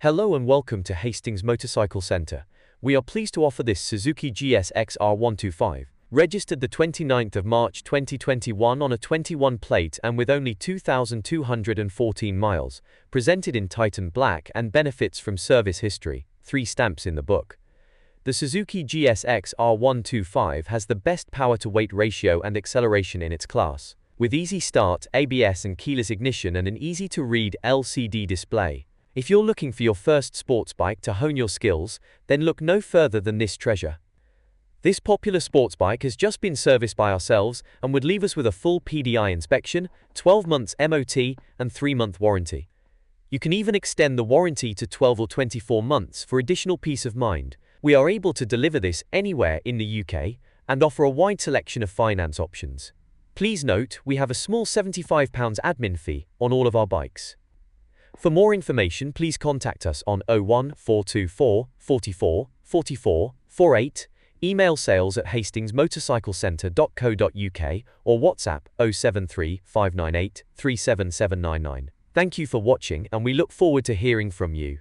Hello and welcome to Hastings Motorcycle Centre. We are pleased to offer this Suzuki GSX-R125, registered the 29th of March 2021 on a 21 plate and with only 2,214 miles, presented in Titan Black and benefits from service history, 3 stamps in the book. The Suzuki GSX-R125 has the best power-to-weight ratio and acceleration in its class, with easy start, ABS and keyless ignition and an easy-to-read LCD display. If you're looking for your first sports bike to hone your skills, then look no further than this treasure. This popular sports bike has just been serviced by ourselves and would leave us with a full PDI inspection, 12 months MOT and 3-month warranty. You can even extend the warranty to 12 or 24 months for additional peace of mind. We are able to deliver this anywhere in the UK and offer a wide selection of finance options. Please note, we have a small £75 admin fee on all of our bikes. For more information, please contact us on 01424 44 44 48, email sales@hastingsmotorcyclecentre.co.uk or WhatsApp 073 598 37799. Thank you for watching and we look forward to hearing from you.